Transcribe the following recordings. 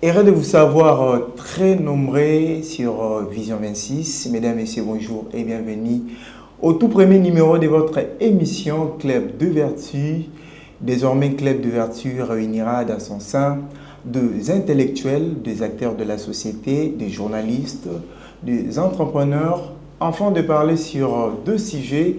Heureux de vous savoir très nombreux sur Vision 26. Mesdames, Messieurs, bonjour et bienvenue au tout premier numéro de votre émission Club de Vertu. Désormais, Club de Vertu réunira dans son sein des intellectuels, des acteurs de la société, des journalistes, des entrepreneurs, afin de parler sur deux sujets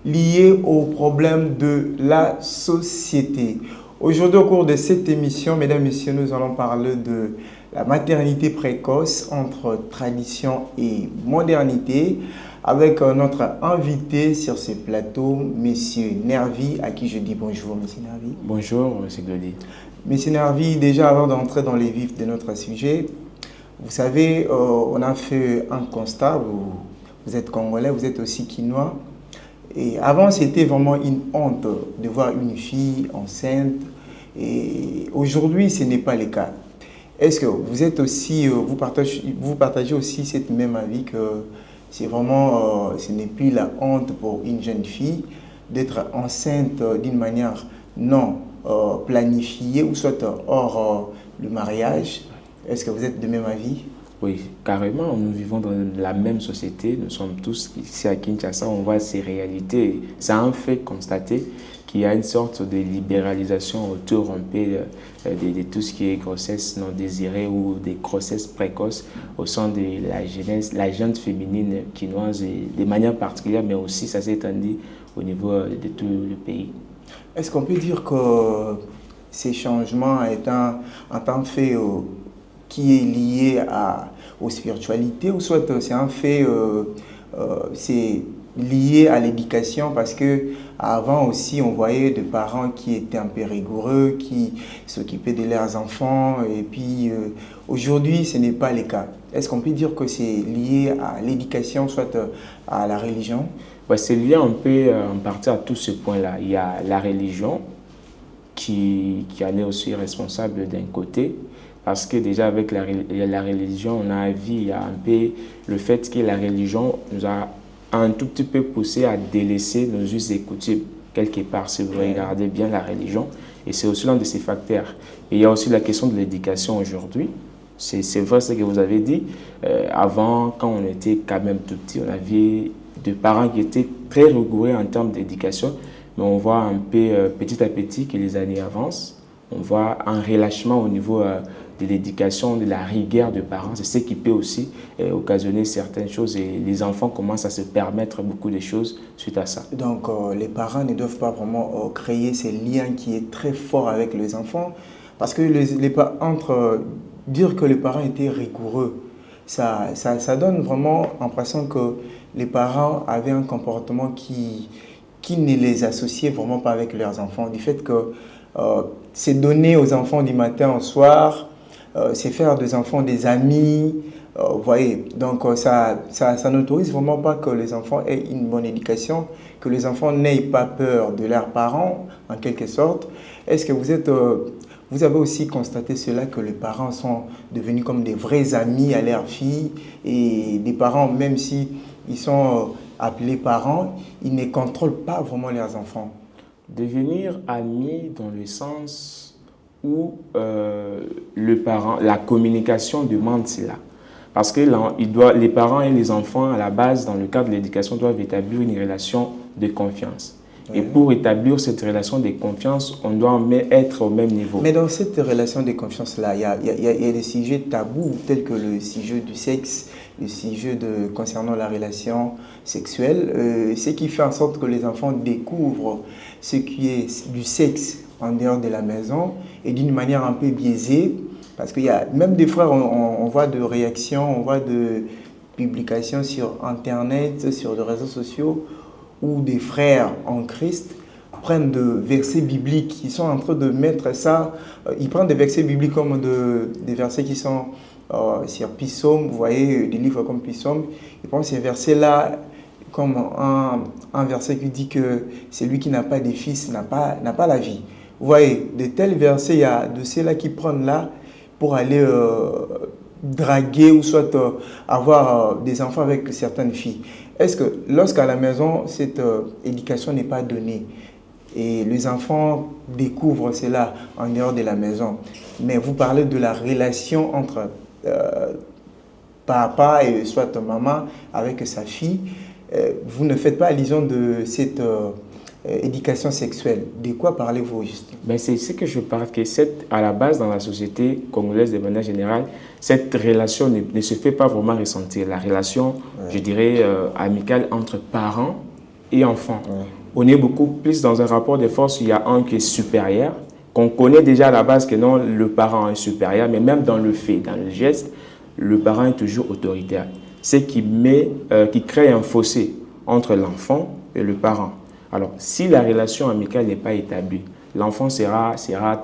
liés aux problèmes de la société. Aujourd'hui, au cours de cette émission, mesdames, messieurs, nous allons parler de la maternité précoce entre tradition et modernité avec notre invité sur ce plateau, monsieur Nervi, à qui je dis bonjour, monsieur Nervi. Bonjour, monsieur Glody. Monsieur Nervi, déjà avant d'entrer dans les vifs de notre sujet, vous savez, on a fait un constat, vous êtes congolais, vous êtes aussi quinois. Et avant, c'était vraiment une honte de voir une fille enceinte. Et aujourd'hui, ce n'est pas le cas. Est-ce que vous êtes aussi, vous partagez aussi cette même avis que c'est vraiment, ce n'est plus la honte pour une jeune fille d'être enceinte d'une manière non planifiée ou soit hors le mariage? Est-ce que vous êtes de même avis? Oui, carrément, nous vivons dans la même société, nous sommes tous ici à Kinshasa, on voit ces réalités. C'est un fait constaté qu'il y a une sorte de libéralisation autour un peu de tout ce qui est grossesse non désirée ou des grossesses précoces au sein de la jeunesse, la jeune féminine quinoise de manière particulière, mais aussi ça s'est étendu au niveau de tout le pays. Est-ce qu'on peut dire que ces changements étant un fait qui est lié aux spiritualités ou soit c'est un fait c'est lié à l'éducation parce que avant aussi on voyait des parents qui étaient un peu rigoureux, qui s'occupaient de leurs enfants et puis aujourd'hui ce n'est pas le cas. Est-ce qu'on peut dire que c'est lié à l'éducation soit à la religion? Ouais, c'est lié un peu en partie à tout ce point-là. Il y a la religion qui en est aussi responsable d'un côté. Parce que déjà avec la religion, on a vu, il y a un peu le fait que la religion nous a un tout petit peu poussé à délaisser nos us et coutumes quelque part, si vous regardez bien la religion. Et c'est aussi l'un de ces facteurs. Et il y a aussi la question de l'éducation aujourd'hui. C'est vrai ce que vous avez dit. Avant, quand on était quand même tout petit, on avait des parents qui étaient très rigoureux en termes d'éducation. Mais on voit un peu petit à petit que les années avancent. On voit un relâchement au niveau de l'éducation, de la rigueur des parents. C'est ce qui peut aussi occasionner certaines choses et les enfants commencent à se permettre beaucoup de choses suite à ça. Donc les parents ne doivent pas vraiment créer ce lien qui est très fort avec les enfants parce que dire que les parents étaient rigoureux, ça donne vraiment l'impression que les parents avaient un comportement qui ne les associait vraiment pas avec leurs enfants. Du fait que c'est donner aux enfants du matin au soir, c'est faire des enfants des amis, vous voyez. Donc ça n'autorise vraiment pas que les enfants aient une bonne éducation, que les enfants n'aient pas peur de leurs parents, en quelque sorte. Est-ce que vous avez aussi constaté cela, que les parents sont devenus comme des vrais amis à leurs filles et des parents, même si ils sont appelés parents, ils ne contrôlent pas vraiment leurs enfants? Devenir ami dans le sens où le parent, la communication demande cela. Parce que les parents et les enfants, à la base, dans le cadre de l'éducation, doivent établir une relation de confiance. Oui. Et pour établir cette relation de confiance, on doit être au même niveau. Mais dans cette relation de confiance-là, il y a des sujets tabous tels que le sujet du sexe, le sujet concernant la relation sexuelle, ce qui fait en sorte que les enfants découvrent ce qui est du sexe en dehors de la maison et d'une manière un peu biaisée. Parce qu'il y a même des fois, on voit de réactions, on voit de publications sur Internet, sur les réseaux sociaux, où des frères en Christ prennent des versets bibliques. Ils sont en train de mettre ça, ils prennent des versets bibliques comme des versets qui sont sur Psaume, vous voyez, des livres comme Psaume. Ils prennent ces versets-là comme un verset qui dit que celui qui n'a pas de fils n'a pas la vie. Vous voyez, de tels versets, il y a de ceux-là qui prennent là pour aller draguer ou soit avoir des enfants avec certaines filles. Est-ce que lorsqu'à la maison, cette éducation n'est pas donnée, et les enfants découvrent cela en dehors de la maison. Mais vous parlez de la relation entre papa et soit maman avec sa fille. Vous ne faites pas allusion de cette éducation sexuelle. De quoi parlez-vous juste? Ben c'est ce que je parle, que à la base, dans la société congolaise de manière générale, cette relation ne se fait pas vraiment ressentir. La relation, je dirais, amicale entre parents et enfants. On est beaucoup plus dans un rapport de force où il y a un qui est supérieur, qu'on connaît déjà à la base que non, le parent est supérieur, mais même dans le fait, dans le geste, le parent est toujours autoritaire. C'est qui crée un fossé entre l'enfant et le parent. Alors, si la relation amicale n'est pas établie, l'enfant sera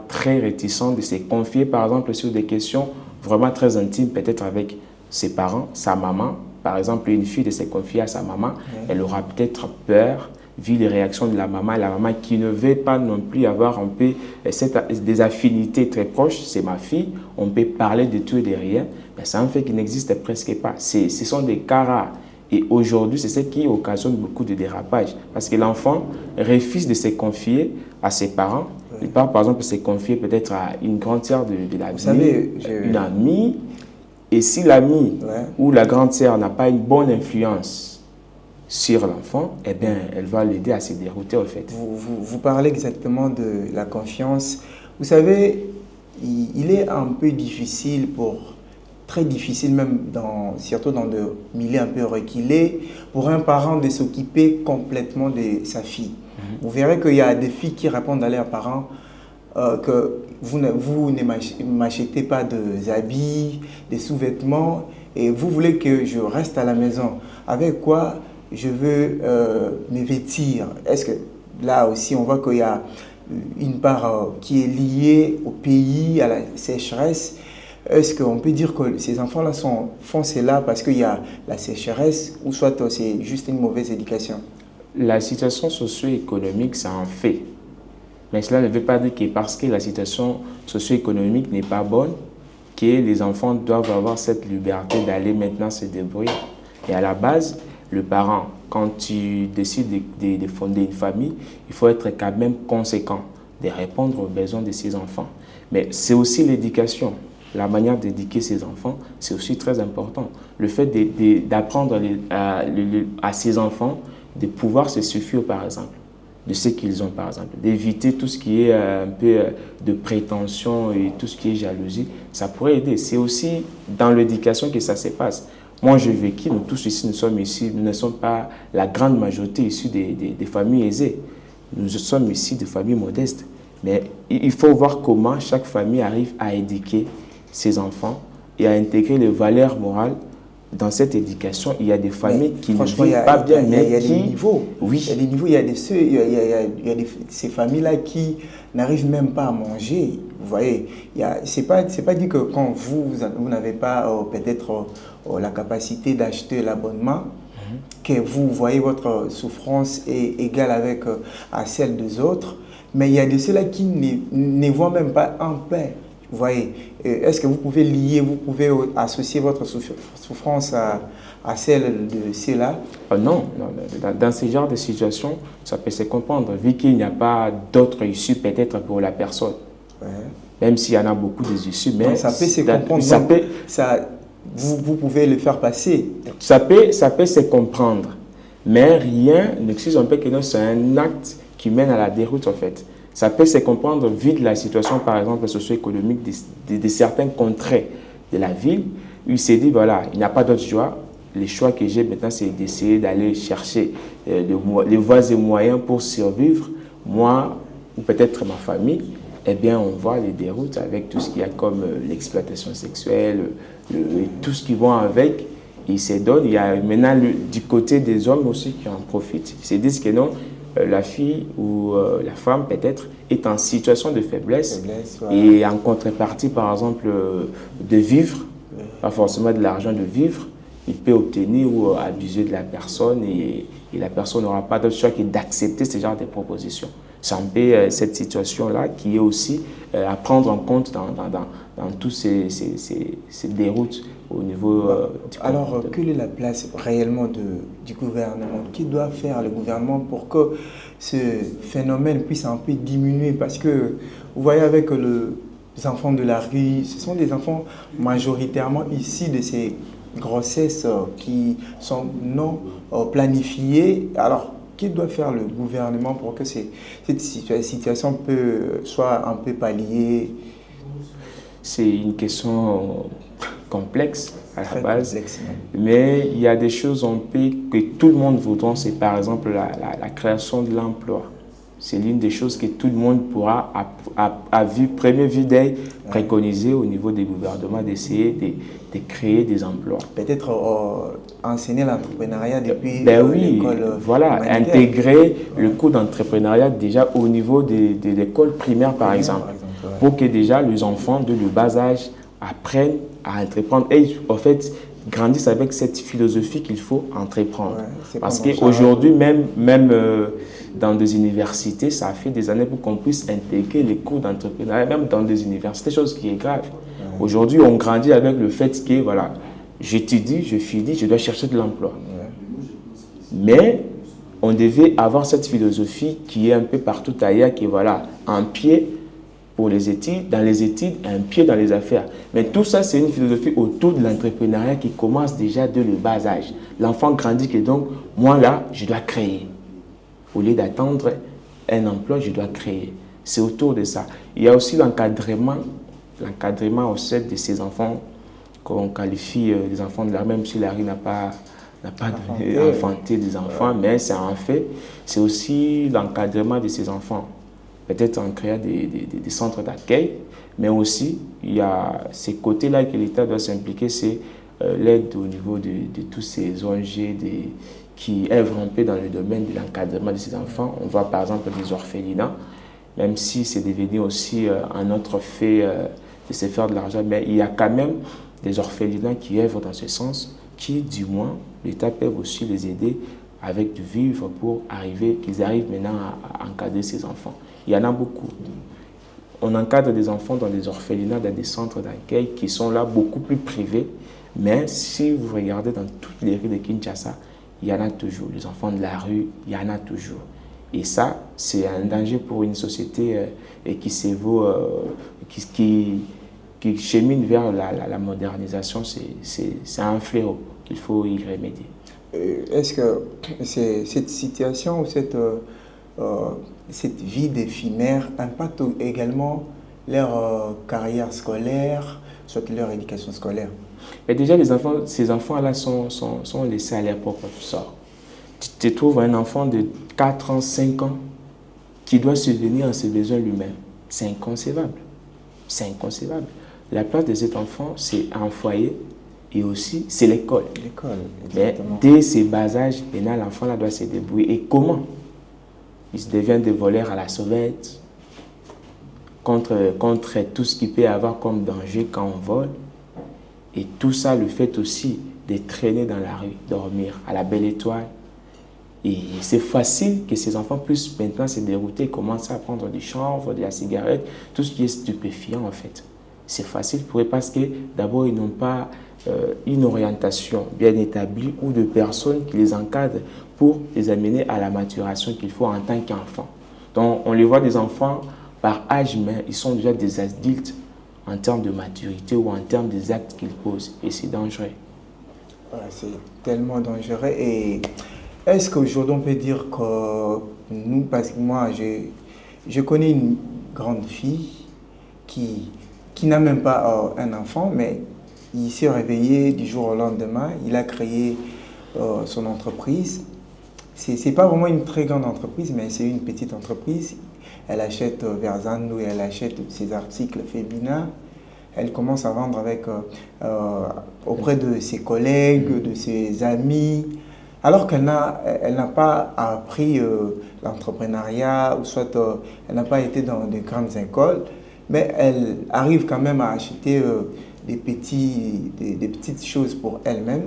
très réticent de se confier, par exemple, sur des questions vraiment très intimes, peut-être avec ses parents, sa maman. Par exemple, une fille de se confier à sa maman, elle aura peut-être peur, vu les réactions de la maman qui ne veut pas non plus avoir un peu des affinités très proches. C'est ma fille, on peut parler de tout et de rien, mais c'est un fait qui n'existe presque pas. Ce sont des cas rares. Et aujourd'hui, c'est ce qui occasionne beaucoup de dérapages. Parce que l'enfant refuse de se confier à ses parents. Il part, par exemple, se confier peut-être à une grande sœur de la vie, une amie. Et si l'amie ou la grande sœur n'a pas une bonne influence sur l'enfant, eh bien, elle va l'aider à se dérouter, en fait. Vous parlez exactement de la confiance. Vous savez, il est un peu difficile très difficile même, surtout dans des milieux un peu reculés, pour un parent de s'occuper complètement de sa fille. Vous verrez qu'il y a des filles qui répondent à leurs parents que vous ne m'achetez pas des habits, des sous-vêtements, et vous voulez que je reste à la maison. Avec quoi je veux me vêtir? Est-ce que là aussi, on voit qu'il y a une part qui est liée au pays, à la sécheresse? Est-ce qu'on peut dire que ces enfants-là font cela parce qu'il y a la sécheresse ou soit c'est juste une mauvaise éducation? La situation socio-économique, c'est un fait. Mais cela ne veut pas dire que parce que la situation socio-économique n'est pas bonne, que les enfants doivent avoir cette liberté d'aller maintenant se débrouiller. Et à la base, le parent, quand tu décides de fonder une famille, il faut être quand même conséquent, de répondre aux besoins de ses enfants. Mais c'est aussi l'éducation. La manière d'éduquer ses enfants, c'est aussi très important. Le fait d'apprendre à ses enfants de pouvoir se suffire, par exemple, de ce qu'ils ont, par exemple, d'éviter tout ce qui est un peu de prétention et tout ce qui est jalousie, ça pourrait aider. C'est aussi dans l'éducation que ça se passe. Moi, j'ai vécu, nous tous ici, nous ne sommes pas la grande majorité issus des familles aisées. Nous sommes ici de familles modestes. Mais il faut voir comment chaque famille arrive à éduquer ses enfants et à intégrer les valeurs morales dans cette éducation. Il y a des familles qui ne vivent pas bien, mais il y a des niveaux. Oui. Il y a des niveaux, il y a ces familles-là qui n'arrivent même pas à manger. Vous voyez, c'est pas dit que quand vous n'avez pas peut-être la capacité d'acheter l'abonnement, que vous voyez votre souffrance est égale à celle des autres, mais il y a de ceux-là qui ne voient même pas un pain. Vous voyez, est-ce que vous pouvez associer votre souffrance à celle de ceux-là? Non, dans ce genre de situation, ça peut se comprendre, vu qu'il n'y a pas d'autres issues peut-être pour la personne. Même s'il y en a beaucoup des issues, mais donc, ça peut se comprendre. Vous pouvez le faire passer. Ça peut se comprendre, mais rien n'excuse un peu que c'est un acte qui mène à la déroute, en fait. Ça peut se comprendre vu de la situation, par exemple, socio-économique de certains contrées de la ville, où il s'est dit, voilà, il n'y a pas d'autre choix. Les choix que j'ai maintenant, c'est d'essayer d'aller chercher les voies et moyens pour survivre, moi ou peut-être ma famille. Eh bien, on voit les déroutes avec tout ce qu'il y a comme l'exploitation sexuelle, et tout ce qui va avec. Ils se donnent. Il y a maintenant du côté des hommes aussi qui en profitent. Ils se disent que non, la fille ou la femme peut-être est en situation de faiblesse et en contrepartie, par exemple, de vivre, pas forcément de l'argent, de vivre, il peut obtenir ou abuser de la personne et la personne n'aura pas d'autre choix que d'accepter ce genre de propositions. C'est un peu cette situation-là qui est aussi à prendre en compte dans tous ces déroutes au niveau Alors, quelle est la place réellement du gouvernement? Qui doit faire le gouvernement pour que ce phénomène puisse un peu diminuer? Parce que vous voyez avec les enfants de la rue, ce sont des enfants majoritairement issus de ces grossesses qui sont non planifiées. Alors, que doit faire le gouvernement pour que cette situation soit un peu palliée? C'est une question complexe à la Très base, complexe, hein. mais il y a des choses en paix que tout le monde voudra, c'est par exemple la création de l'emploi. C'est l'une des choses que tout le monde pourra, à vue, première vue d'œil, préconiser au niveau des gouvernements, d'essayer de créer des emplois. Peut-être enseigner l'entrepreneuriat depuis Oui, l'école voilà, humanitaire. intégrer le cours d'entrepreneuriat déjà au niveau de l'école primaire, par exemple, pour que déjà les enfants de le bas âge apprennent à entreprendre et en fait grandissent avec cette philosophie qu'il faut entreprendre. Parce qu'aujourd'hui, même dans des universités, ça fait des années pour qu'on puisse intégrer les cours d'entrepreneuriat, même dans des universités, chose qui est grave. Aujourd'hui, on grandit avec le fait que, voilà, j'étudie, je finis, je dois chercher de l'emploi. Mais on devait avoir cette philosophie qui est un peu partout ailleurs, qui est, voilà, un pied pour les études, dans les études, un pied dans les affaires. Mais tout ça, c'est une philosophie autour de l'entrepreneuriat qui commence déjà dès le bas âge. L'enfant grandit et donc, moi là, je dois créer. Au lieu d'attendre un emploi, je dois créer. C'est autour de ça. Il y a aussi l'encadrement au sein de ces enfants qu'on qualifie des enfants de la rue, même si la rue n'a pas enfanté des enfants, mais c'est un fait. C'est aussi l'encadrement de ces enfants. Peut-être en créant des centres d'accueil, mais aussi, il y a ces côtés-là que l'État doit s'impliquer, c'est l'aide au niveau de tous ces ONG qui œuvrent un peu dans le domaine de l'encadrement de ces enfants. On voit par exemple des orphelinats, même si c'est devenu aussi un autre fait de se faire de l'argent, mais il y a quand même des orphelinats qui œuvrent dans ce sens, qui du moins, l'État peut aussi les aider avec du vivre pour qu'ils arrivent maintenant à encadrer ces enfants. Il y en a beaucoup. On encadre des enfants dans des orphelinats, dans des centres d'accueil qui sont là beaucoup plus privés, mais si vous regardez dans toutes les rues de Kinshasa, il y en a toujours. Les enfants de la rue, il y en a toujours. Et ça, c'est un danger pour une société qui chemine vers la modernisation. C'est un fléau qu'il faut y remédier. Est-ce que cette situation ou cette vie d'éphémère impacte également leur carrière scolaire, soit leur éducation scolaire? Mais déjà, ces enfants-là sont laissés à leur propre sort. Tu trouves un enfant de 4 ans, 5 ans qui doit subvenir à ses besoins lui-même. C'est inconcevable. C'est inconcevable. La place de cet enfant, c'est un foyer et aussi c'est l'école. L'école, exactement. Mais dès ses bas âges, l'enfant là doit se débrouiller. Et comment? Il se devient des voleurs à la sauvette contre tout ce qu'il peut y avoir comme danger quand on vole. Et tout ça, le fait aussi de traîner dans la rue, dormir à la belle étoile. Et c'est facile que ces enfants puissent maintenant se dérouter et commencer à prendre du chanvre, de la cigarette, tout ce qui est stupéfiant en fait. C'est facile pour eux parce que d'abord, ils n'ont pas une orientation bien établie ou de personnes qui les encadrent pour les amener à la maturation qu'il faut en tant qu'enfant. Donc, on les voit des enfants par âge, mais ils sont déjà des adultes en termes de maturité ou en termes des actes qu'ils posent. Et c'est dangereux. C'est tellement dangereux. Et est-ce qu'aujourd'hui, on peut dire que nous, parce que moi, je connais une grande fille qui n'a même pas un enfant, mais il s'est réveillé du jour au lendemain. Il a créé son entreprise. Ce n'est pas vraiment une très grande entreprise, mais c'est une petite entreprise. Elle achète Verzando et elle achète ses articles féminins. Elle commence à vendre auprès de ses collègues, de ses amis, alors qu'elle n'a pas appris l'entrepreneuriat, ou soit elle n'a pas été dans de grandes écoles, mais elle arrive quand même à acheter des petites choses pour elle-même.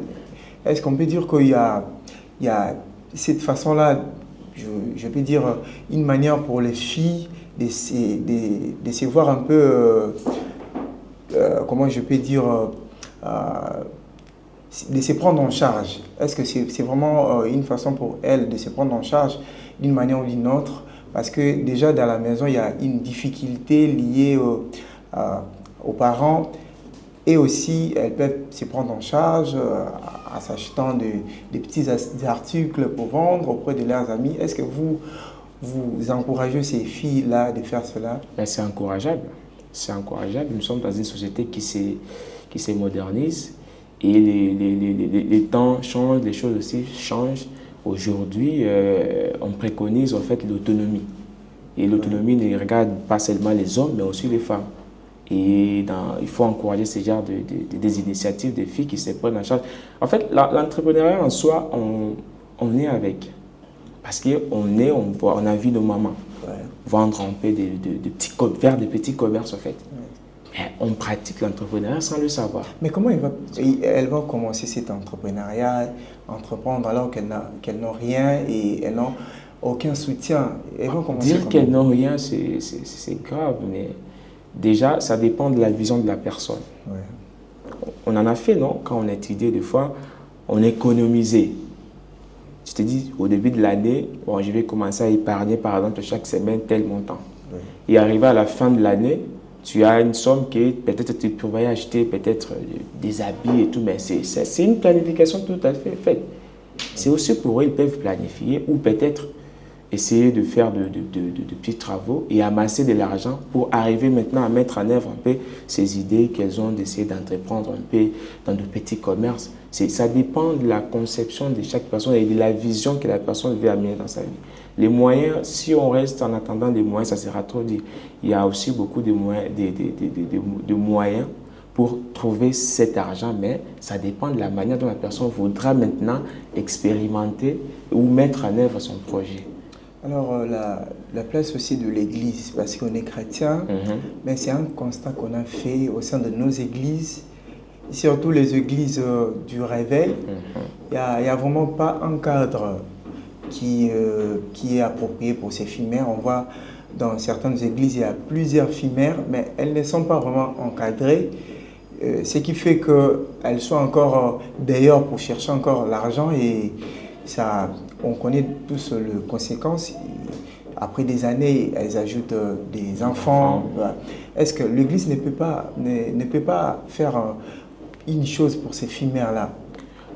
Est-ce qu'on peut dire qu'il y a cette façon-là, je peux dire, une manière pour les filles de se voir un peu, comment je peux dire, de se prendre en charge. Est-ce que c'est vraiment une façon pour elles de se prendre en charge d'une manière ou d'une autre? Parce que déjà dans la maison, il y a une difficulté liée aux parents, et aussi elles peuvent se prendre en charge en s'achetant des petits articles pour vendre auprès de leurs amis. Est-ce que vous encouragez ces filles-là de faire cela? Ben, c'est encourageable. C'est encourageable. Nous sommes dans une société qui se modernise et les temps changent, les choses aussi changent. Aujourd'hui, on préconise en fait l'autonomie. Et l'autonomie ne regarde pas seulement les hommes, mais aussi les femmes. Et il faut encourager ce genre des initiatives des filles qui se prennent en charge. En fait, l'entrepreneuriat en soi, on est avec. Parce on a vu nos mamans vendre un peu faire des petits commerces en fait. Mais on pratique l'entrepreneuriat sans le savoir. Mais comment elles vont commencer cet entrepreneuriat, entreprendre alors qu'elles n'ont rien et elles n'ont aucun soutien? Elles vont commencer Dire qu'elles n'ont rien, c'est grave, mais déjà, ça dépend de la vision de la personne. Ouais. On en a fait, non? Quand on a étudié, des fois, on économisait. Je te dis, au début de l'année, bon, je vais commencer à épargner, par exemple, chaque semaine, tel montant. Ouais. Et arrivé à la fin de l'année, tu as une somme que peut-être tu pourrais acheter peut-être des habits et tout, mais c'est une planification tout à fait faite. C'est aussi pour eux, ils peuvent planifier ou peut-être essayer de faire de petits travaux et amasser de l'argent pour arriver maintenant à mettre en œuvre un peu ces idées qu'elles ont d'essayer d'entreprendre un peu dans de petits commerces. Ça dépend de la conception de chaque personne et de la vision que la personne veut amener dans sa vie. Les moyens, si on reste en attendant des moyens, ça sera trop dit. Il y a aussi beaucoup de moyens pour trouver cet argent, mais ça dépend de la manière dont la personne voudra maintenant expérimenter ou mettre en œuvre son projet. Alors, la place aussi de l'Église, parce qu'on est chrétien, mais c'est un constat qu'on a fait au sein de nos églises, surtout les églises du réveil. Il n'y a vraiment pas un cadre qui est approprié pour ces filles mères. On voit dans certaines églises, il y a plusieurs filles mères, mais elles ne sont pas vraiment encadrées. Ce qui fait qu'elles sont encore dehors pour chercher encore l'argent et ça, on connaît tous les conséquences. Après des années, elles ajoutent des enfants. Est-ce que l'Église ne peut pas faire une chose pour ces filles mères-là?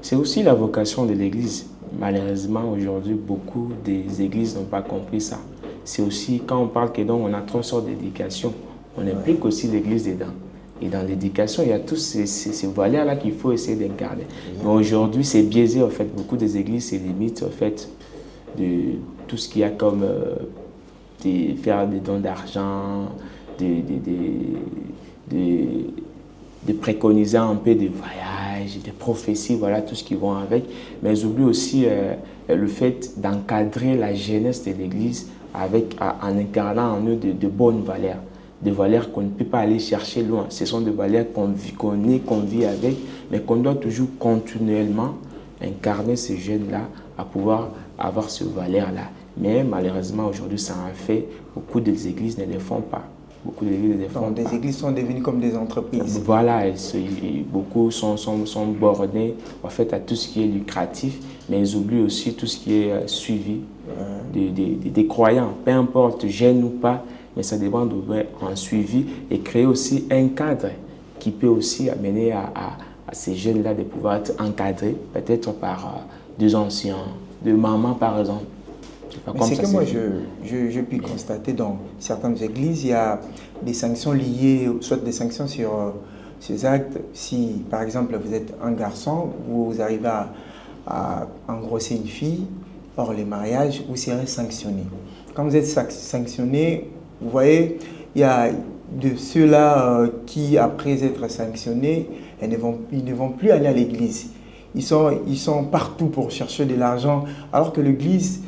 C'est aussi la vocation de l'Église. Malheureusement, aujourd'hui, beaucoup des églises n'ont pas compris ça. C'est aussi, quand on parle que donc on a trois sortes d'éducation, on implique aussi l'Église dedans. Et dans l'éducation, il y a tous ces valeurs-là qu'il faut essayer d'incarner. Mais aujourd'hui, c'est biaisé, en fait. Beaucoup des églises se limitent, en fait, de tout ce qu'il y a comme faire des dons d'argent, de préconiser un peu des voyages, des prophéties, voilà, tout ce qui va avec. Mais ils oublient aussi le fait d'encadrer la jeunesse de l'Église en incarnant en eux de bonnes valeurs. Des valeurs qu'on ne peut pas aller chercher loin. Ce sont des valeurs qu'on vit avec, mais qu'on doit toujours continuellement incarner ces jeunes-là à pouvoir avoir ces valeurs-là. Mais malheureusement, aujourd'hui, ça en fait, beaucoup des églises ne le font pas. Beaucoup d'églises ne le font pas. Des églises sont devenues comme des entreprises. Voilà, beaucoup sont bornés en fait, à tout ce qui est lucratif, mais ils oublient aussi tout ce qui est suivi des croyants, peu importe, jeunes ou pas. Mais ça dépend d'un suivi et créer aussi un cadre qui peut aussi amener à ces jeunes-là de pouvoir être encadrés, peut-être par des anciens, de mamans par exemple. Mais c'est que moi, je puis constater dans certaines églises, il y a des sanctions liées, soit des sanctions sur ces actes. Si, par exemple, vous êtes un garçon, vous arrivez à engrosser une fille, hors le mariage, vous serez sanctionné. Quand vous êtes sanctionné, vous voyez, il y a de ceux-là qui, après être sanctionnés, ils ne vont plus aller à l'église. Ils sont partout pour chercher de l'argent, alors que l'église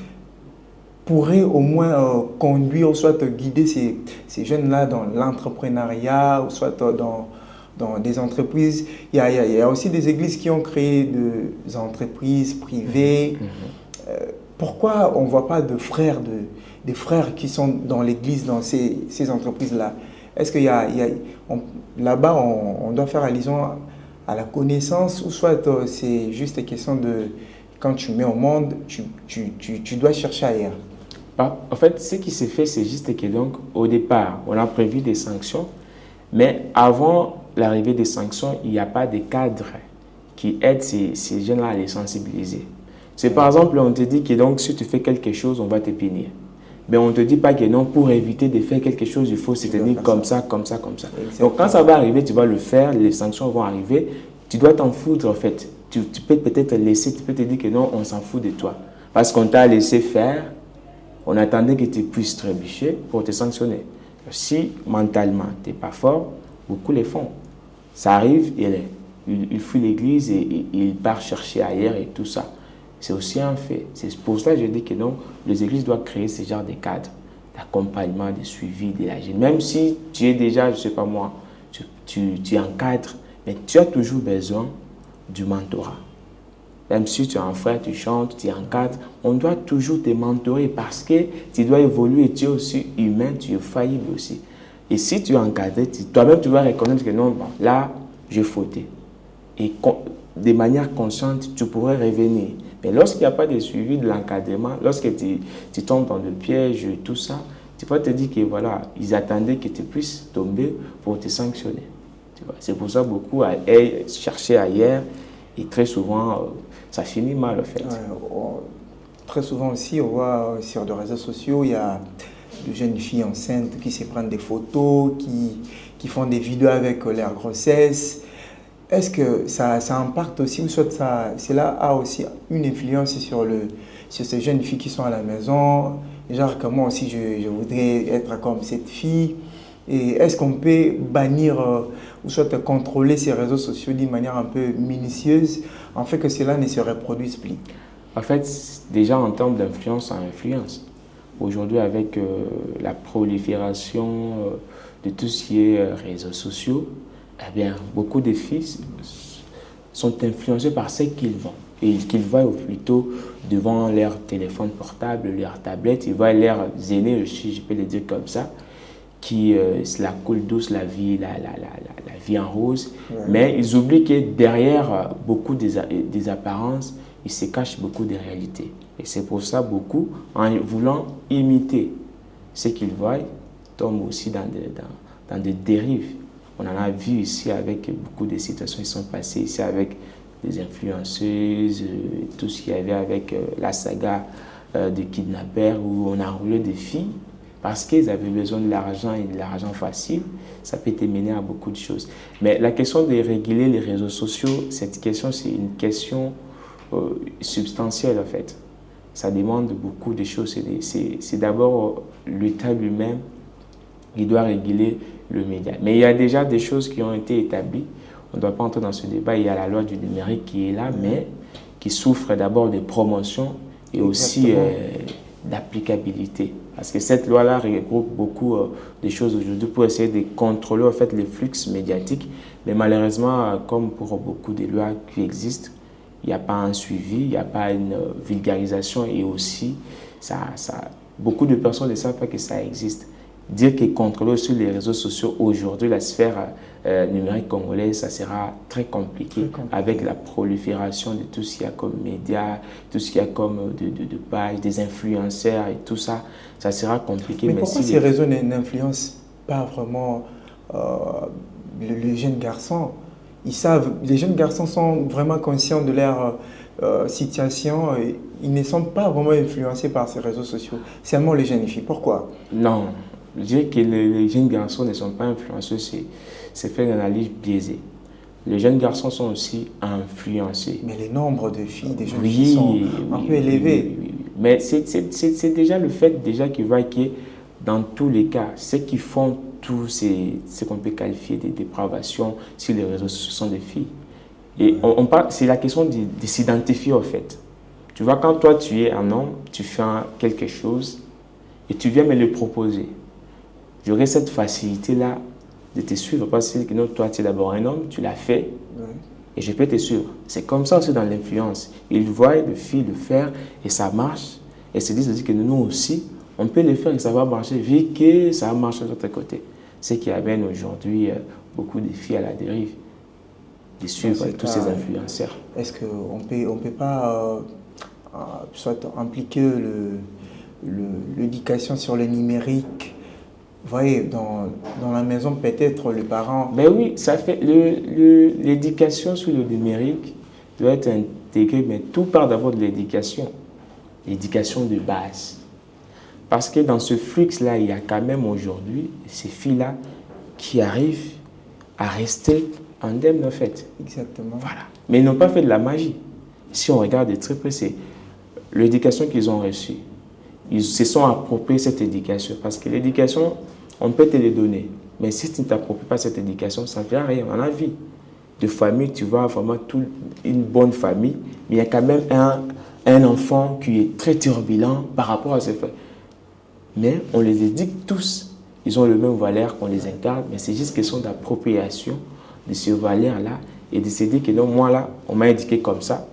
pourrait au moins conduire, soit guider ces jeunes-là dans l'entrepreneuriat, ou soit dans des entreprises. Il y a aussi des églises qui ont créé des entreprises privées. Pourquoi on ne voit pas des frères qui sont dans l'église, dans ces entreprises-là? Est-ce qu'il y a là-bas, on doit faire allusion à la connaissance, ou soit c'est juste une question de quand tu mets au monde, tu dois chercher ailleurs? En fait, ce qui s'est fait, c'est juste que donc, au départ, on a prévu des sanctions, mais avant l'arrivée des sanctions, il n'y a pas de cadre qui aide ces jeunes-là à les sensibiliser. C'est par exemple, on te dit que donc, si tu fais quelque chose, on va te punir. Mais on ne te dit pas que non, pour éviter de faire quelque chose, il faut se tenir comme ça, comme ça, comme ça. Exactement. Donc quand ça va arriver, tu vas le faire, les sanctions vont arriver, tu dois t'en foutre en fait. Tu peux peut-être laisser, tu peux te dire que non, on s'en fout de toi. Parce qu'on t'a laissé faire, on attendait que tu puisses trébucher pour te sanctionner. Si mentalement, tu n'es pas fort, beaucoup les font. Ça arrive, il fuit l'église et il part chercher ailleurs et tout ça. C'est aussi un fait. C'est pour cela que je dis que non, les églises doivent créer ce genre de cadres d'accompagnement, de suivi de la jeune. Même si tu es déjà, je ne sais pas moi, tu encadres, mais tu as toujours besoin du mentorat. Même si tu es un frère, tu chantes, tu encadres, on doit toujours te mentorer parce que tu dois évoluer, tu es aussi humain, tu es faillible aussi. Et si tu es encadré, toi-même tu vas reconnaître que non, bon, là, j'ai fauté. Et de manière consciente, tu pourrais revenir. Mais lorsqu'il n'y a pas de suivi de l'encadrement, lorsque tu tombes dans le piège, tout ça, tu vas te dire que voilà, ils attendaient que tu puisses tomber pour te sanctionner. C'est pour ça que beaucoup cherché ailleurs et très souvent, ça finit mal en fait. Très souvent aussi, on voit sur les réseaux sociaux, il y a de jeunes filles enceintes qui se prennent des photos, qui font des vidéos avec leur grossesse. Est-ce que ça impacte aussi, ou soit cela a aussi une influence sur ces jeunes filles qui sont à la maison, genre que moi aussi je voudrais être comme cette fille? Et est-ce qu'on peut bannir ou soit contrôler ces réseaux sociaux d'une manière un peu minutieuse, en fait que cela ne se reproduise plus? En fait, déjà en termes d'influence, ça influence. Aujourd'hui, avec la prolifération de tout ce qui est réseaux sociaux, eh bien, beaucoup de filles sont influencées par ce qu'ils voient. Et qu'ils voient plutôt devant leur téléphone portable, leur tablette, ils voient leurs aînés, si je peux le dire comme ça, qui se la coule douce, la vie en rose. Ouais. Mais ils oublient que derrière beaucoup des apparences, il se cache beaucoup de réalités. Et c'est pour ça beaucoup, en voulant imiter ce qu'ils voient, tombent aussi dans des dérives. On en a vu ici avec beaucoup de situations qui sont passées ici avec des influenceuses, tout ce qu'il y avait avec la saga de kidnappeurs où on a roulé des filles parce qu'ils avaient besoin de l'argent et de l'argent facile. Ça peut te mener à beaucoup de choses. Mais la question de réguler les réseaux sociaux, cette question, c'est une question substantielle en fait. Ça demande beaucoup de choses. C'est d'abord l'État lui-même qui doit réguler le média. Mais il y a déjà des choses qui ont été établies. On ne doit pas entrer dans ce débat. Il y a la loi du numérique qui est là, mais qui souffre d'abord de promotion et aussi d'applicabilité. Parce que cette loi-là regroupe beaucoup de choses aujourd'hui pour essayer de contrôler en fait, les flux médiatiques. Mais malheureusement, comme pour beaucoup de lois qui existent, il n'y a pas un suivi, il n'y a pas une vulgarisation et aussi, beaucoup de personnes ne savent pas que ça existe. Dire que contrôler sur les réseaux sociaux aujourd'hui, la sphère numérique congolaise, ça sera très compliqué avec la prolifération de tout ce qu'il y a comme médias, tout ce qu'il y a comme de pages, des influenceurs et tout ça, ça sera compliqué. Mais pourquoi ces réseaux n'influencent pas vraiment les jeunes garçons? Ils savent, les jeunes garçons sont vraiment conscients de leur situation et ils ne sont pas vraiment influencés par ces réseaux sociaux. Seulement les jeunes filles. Pourquoi? Non. Dire que les jeunes garçons ne sont pas influencés, c'est faire une analyse biaisée. Les jeunes garçons sont aussi influencés. Mais le nombre de filles, des jeunes filles sont un peu élevés. Oui. Mais c'est déjà le fait déjà qu'ils voient que dans tous les cas, ceux qui font tout ce qu'on peut qualifier de dépravation sur les réseaux sociaux sont des filles. Et c'est la question de s'identifier en fait. Tu vois, quand toi tu es un homme, tu fais quelque chose et tu viens me le proposer. J'aurais cette facilité-là de te suivre parce que non, toi, tu es d'abord un homme, tu l'as fait et je peux te suivre. C'est comme ça aussi dans l'influence. Ils voient les filles le faire et ça marche et se disent que nous aussi, on peut le faire et ça va marcher vu que ça marche de l'autre côté. Ce qui amène aujourd'hui beaucoup de filles à la dérive. de suivre tous ces influenceurs. Est-ce qu'on peut pas soit impliquer l'éducation sur le numérique? Vous voyez, dans la maison, peut-être le parent... Ben oui, ça fait l'éducation sur le numérique doit être intégrée, mais tout part d'abord de l'éducation de base. Parce que dans ce flux-là, il y a quand même aujourd'hui ces filles-là qui arrivent à rester indemnes, en fait. Exactement. Voilà. Mais ils n'ont pas fait de la magie. Si on regarde de très près, c'est l'éducation qu'ils ont reçue. Ils se sont appropriés cette éducation. Parce que l'éducation, on peut te les donner. Mais si tu ne t'appropries pas cette éducation, ça ne fait rien. On a vie de famille, tu vois vraiment une bonne famille. Mais il y a quand même un enfant qui est très turbulent par rapport à ses frères. Mais on les éduque tous. Ils ont le même valeur qu'on les incarne. Mais c'est juste question d'appropriation de ces valeurs-là. Et de se dire que non, moi là, on m'a éduqué comme ça.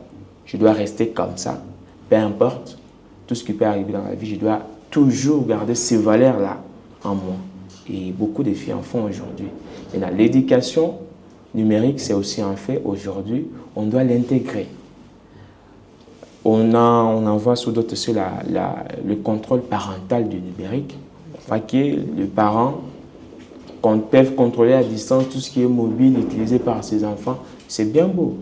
Je dois rester comme ça. Peu importe tout ce qui peut arriver dans la vie, je dois toujours garder ces valeurs-là en moi. Et beaucoup de filles en font aujourd'hui. L'éducation numérique, c'est aussi un fait. Aujourd'hui, on doit l'intégrer. On envoie sous d'autres sur le contrôle parental du numérique. Enfin, que les parents peuvent contrôler à distance tout ce qui est mobile utilisé par ses enfants. C'est bien beau.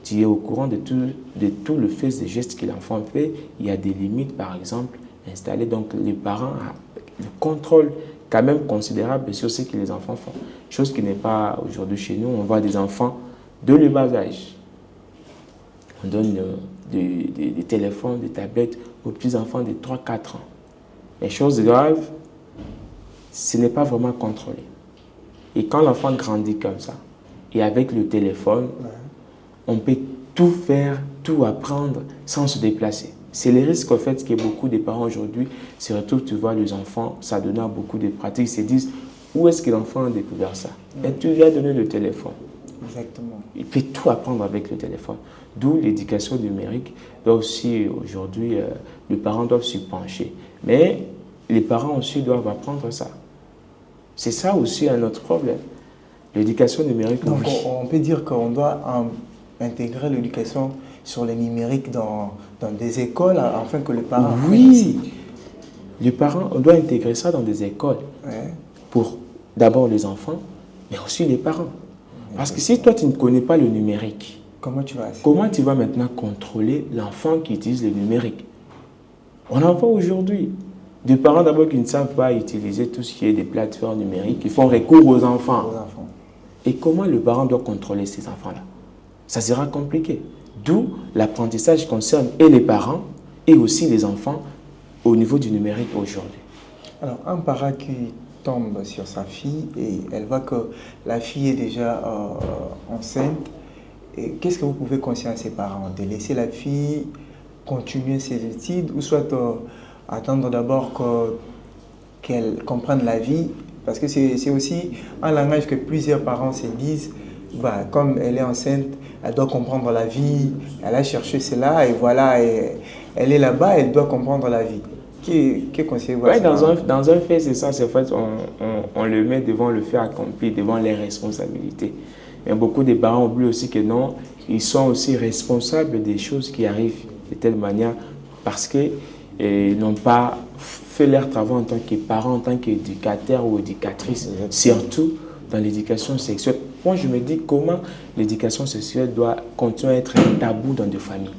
Tu es au courant de tout le fait des gestes que l'enfant fait. Il y a des limites, par exemple, installées. Donc, les parents ont le contrôle quand même considérable sur ce que les enfants font. Chose qui n'est pas aujourd'hui chez nous. On voit des enfants de le bas âge. On donne des téléphones, des tablettes aux petits-enfants de 3-4 ans. Les choses graves, ce n'est pas vraiment contrôlé. Et quand l'enfant grandit comme ça, et avec le téléphone, on peut tout faire, tout apprendre sans se déplacer. C'est le risque, en fait, que beaucoup de parents aujourd'hui se retrouvent, tu vois, les enfants, ça donne à beaucoup de pratiques, ils se disent, où est-ce que l'enfant a découvert ça? Et tu lui as donné le téléphone. Exactement. Il peut tout apprendre avec le téléphone. D'où l'éducation numérique. Doit aussi, aujourd'hui, les parents doivent s'y pencher. Mais les parents aussi doivent apprendre ça. C'est ça aussi un autre problème. L'éducation numérique. Donc, oui. on peut dire qu'on doit intégrer l'éducation sur le numérique dans des écoles afin que les parents... Oui. Les parents, on doit intégrer ça dans des écoles. Ouais. Pour d'abord les enfants, mais aussi les parents. Parce que si toi, tu ne connais pas le numérique, comment tu vas maintenant contrôler l'enfant qui utilise le numérique? On en voit aujourd'hui des parents d'abord qui ne savent pas utiliser tout ce qui est des plateformes numériques, qui font recours aux enfants. Et comment le parent doit contrôler ces enfants-là? Ça sera compliqué. D'où l'apprentissage concerne et les parents et aussi les enfants au niveau du numérique aujourd'hui. Alors, un parent qui tombe sur sa fille et elle voit que la fille est déjà enceinte, qu'est-ce que vous pouvez conseiller à ses parents? De laisser la fille continuer ses études ou soit attendre d'abord qu'elle comprenne la vie? Parce que c'est aussi un langage que plusieurs parents se disent, bah, comme elle est enceinte, elle doit comprendre la vie, elle a cherché cela et voilà, elle est là-bas, elle doit comprendre la vie. Que conseillez-vous? Oui, dans un fait, c'est ça, c'est en fait, on le met devant le fait accompli, devant les responsabilités. Mais beaucoup de parents oublient aussi que non, ils sont aussi responsables des choses qui arrivent de telle manière parce qu'ils n'ont pas fait leur travail en tant que parents, en tant qu'éducateurs ou éducatrices, surtout dans l'éducation sexuelle. Moi, je me dis comment l'éducation sexuelle doit continuer à être un tabou dans des familles,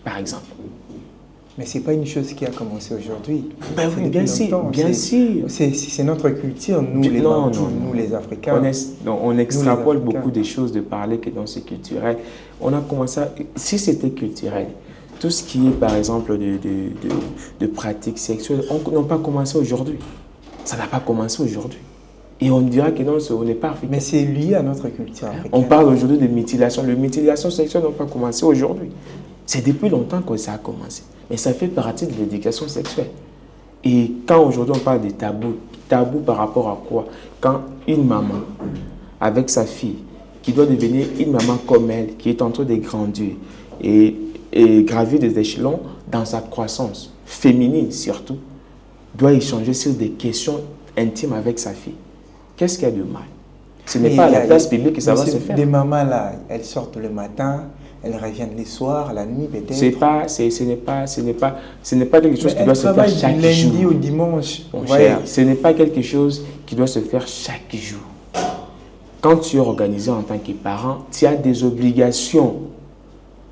par exemple. Mais ce n'est pas une chose qui a commencé aujourd'hui. Ben oui, bien sûr. C'est notre culture, nous les Africains. On extrapole beaucoup de choses de parler que dans c'est culturel. On a commencé si c'était culturel, tout ce qui est par exemple de pratiques sexuelles, on n'a pas commencé aujourd'hui. Ça n'a pas commencé aujourd'hui. Et on dira que non, on n'est pas africain. Mais c'est lié à notre culture africaine. On parle aujourd'hui de mutilation. Les mutilations sexuelles n'ont pas commencé aujourd'hui. C'est depuis longtemps que ça a commencé. Mais ça fait partie de l'éducation sexuelle. Et quand aujourd'hui on parle de tabou par rapport à quoi? Quand une maman, avec sa fille, qui doit devenir une maman comme elle, qui est en train de grandir et gravir des échelons dans sa croissance, féminine surtout, doit échanger sur des questions intimes avec sa fille. Qu'est-ce qu'il y a de mal? Ce n'est pas à la place publique que ça va se faire. Des mamans là, elles sortent le matin, elles reviennent le soir, la nuit peut-être. Ce n'est pas quelque chose qui doit se faire chaque jour. Du lundi au dimanche. Mon cher, ce n'est pas quelque chose qui doit se faire chaque jour. Quand tu es organisé en tant que parent, tu as des obligations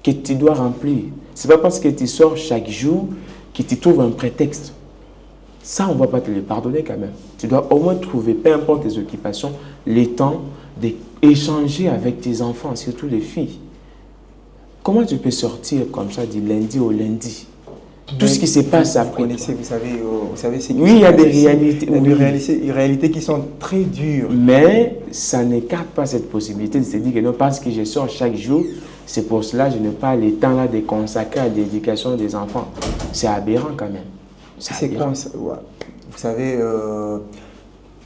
que tu dois remplir. Ce n'est pas parce que tu sors chaque jour que tu trouves un prétexte. Ça, on ne va pas te le pardonner quand même. Tu dois au moins trouver, peu importe tes occupations, le temps d'échanger avec tes enfants, surtout les filles. Comment tu peux sortir comme ça du lundi au lundi? Tout ce qui se passe après. Vous savez oui, il y a des réalités. Il y a des réalités qui sont très dures. Mais ça n'écarte pas cette possibilité de se dire que non, parce que je sors chaque jour, c'est pour cela que je n'ai pas le temps là de consacrer à l'éducation des enfants. C'est aberrant quand même. C'est comme ça. Ouais. Vous savez,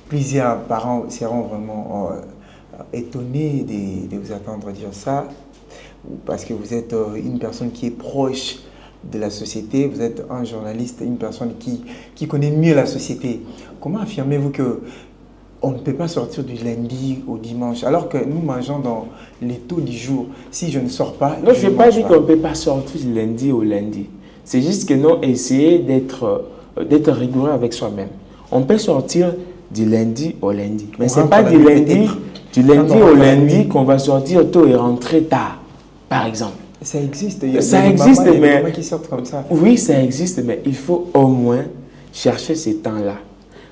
plusieurs parents seront vraiment étonnés de vous entendre dire ça, parce que vous êtes une personne qui est proche de la société, vous êtes un journaliste, une personne qui connaît mieux la société. Comment affirmez-vous que on ne peut pas sortir du lundi au dimanche, alors que nous mangeons dans les taux du jour? Si je ne sors pas... Non, je n'ai pas dit qu'on ne peut pas sortir du lundi au lundi. C'est juste que nous essayons d'être rigoureux avec soi-même. On peut sortir du lundi au lundi. Mais ce n'est pas du lundi au lundi qu'on va sortir tôt et rentrer tard, par exemple. Ça existe. Il y a des mamans qui sortent comme ça. Oui, ça existe, mais il faut au moins chercher ces temps-là.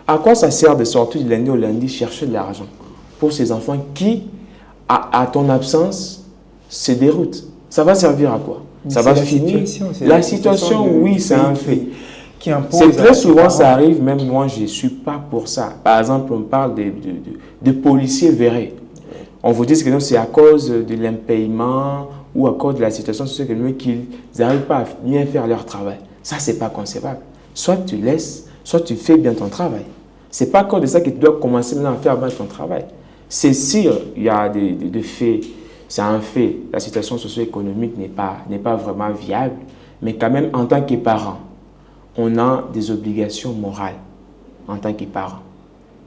À quoi ça sert de sortir du lundi au lundi, chercher de l'argent pour ces enfants qui, à ton absence, se déroutent? Ça va servir à quoi? Ça va finir. La situation, oui, c'est un fait. C'est très souvent, ça arrive, même moi, je ne suis pas pour ça. Par exemple, on parle de policiers verrés. On vous dit que c'est à cause de l'impayement ou à cause de la situation socio-économique qu'ils n'arrivent pas à bien faire leur travail. Ça, ce n'est pas concevable. Soit tu laisses, soit tu fais bien ton travail. Ce n'est pas à cause de ça que tu dois commencer maintenant à faire bien ton travail. C'est sûr, il y a des faits, c'est un fait, la situation socio-économique n'est pas vraiment viable, mais quand même, en tant que parent, on a des obligations morales en tant que parent.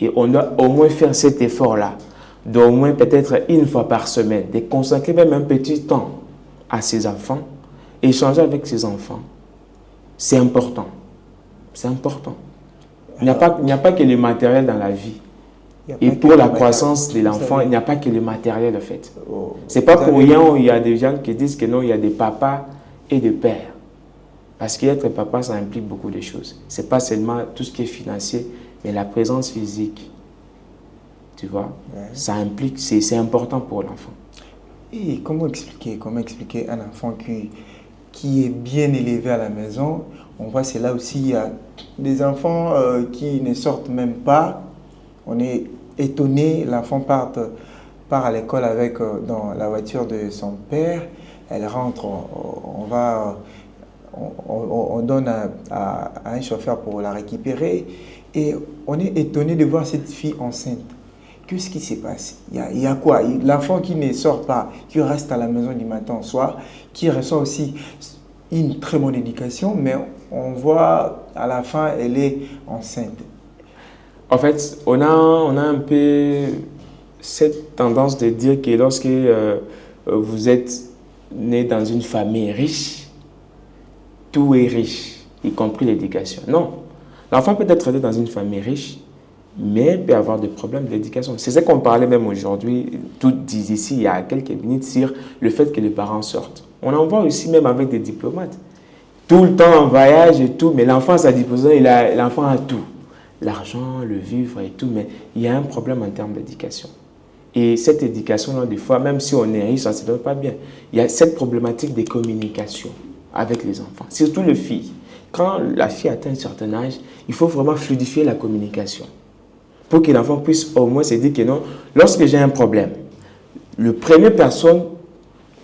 Et on doit au moins faire cet effort-là, d'au moins peut-être une fois par semaine, de consacrer même un petit temps à ses enfants, échanger avec ses enfants. C'est important. C'est important. Il n'y a pas que le matériel dans la vie. Et pour la croissance de l'enfant, il n'y a pas que le matériel en fait. Ce n'est pas pour rien il y a des gens qui disent que non, il y a des papas et des pères. Parce qu'être papa, ça implique beaucoup de choses. Ce n'est pas seulement tout ce qui est financier, mais la présence physique. Tu vois, ça implique, c'est important pour l'enfant. Et comment expliquer un enfant qui est bien élevé à la maison? On voit, c'est là aussi, il y a des enfants qui ne sortent même pas. On est étonné, l'enfant part à l'école avec dans la voiture de son père. Elle rentre, on donne à un chauffeur pour la récupérer. Et on est étonné de voir cette fille enceinte. Qu'est-ce qui se passe? Il y a quoi? L'enfant qui ne sort pas, qui reste à la maison du matin au soir, qui reçoit aussi une très bonne éducation, mais on voit à la fin, elle est enceinte. En fait, on a un peu cette tendance de dire que lorsque vous êtes né dans une famille riche, tout est riche, y compris l'éducation. Non, l'enfant peut être né dans une famille riche, mais peut avoir des problèmes d'éducation. C'est ça qu'on parlait même aujourd'hui, tout ici, il y a quelques minutes, sur le fait que les parents sortent. On en voit aussi même avec des diplomates. Tout le temps en voyage et tout, mais l'enfant, sa diplôme, l'enfant a tout. L'argent, le vivre et tout, mais il y a un problème en termes d'éducation. Et cette éducation-là, des fois, même si on est riche, ça ne se donne pas bien. Il y a cette problématique de communication avec les enfants, surtout les filles. Quand la fille atteint un certain âge, il faut vraiment fluidifier la communication pour que l'enfant puisse au moins se dire que non, lorsque j'ai un problème, la première personne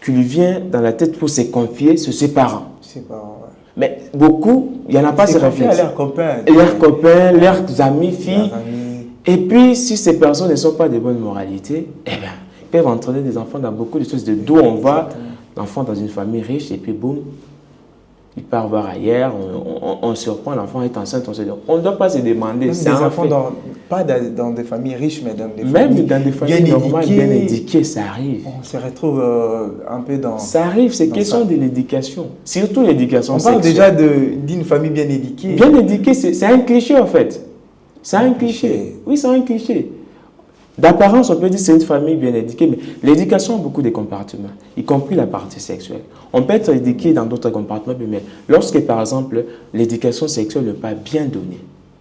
qui lui vient dans la tête pour se confier, c'est ses parents. Ses parents, ouais. Mais beaucoup, il n'y en a pas ces réflexes. Leurs copains. Leurs copains, leurs amis, filles. Et puis, si ces personnes ne sont pas de bonne moralité, eh bien, ils peuvent entraîner des enfants dans beaucoup de choses. D'où on voit l'enfant dans une famille riche et puis boum, il part voir ailleurs, on surprend, l'enfant est enceinte, on ne doit pas se demander. Même des enfants, pas dans des familles riches, mais dans des familles dans des familles normales, bien éduquées, ça arrive. On se retrouve un peu dans... Ça arrive, c'est question de l'éducation, surtout l'éducation sexuelle. On parle déjà d'une famille bien éduquée. Bien éduquée, c'est un cliché en fait. C'est un cliché. Oui, c'est un cliché. D'apparence, on peut dire que c'est une famille bien éduquée, mais l'éducation a beaucoup de comportements, y compris la partie sexuelle. On peut être éduqué dans d'autres comportements, mais lorsque, par exemple, l'éducation sexuelle n'est pas bien donnée,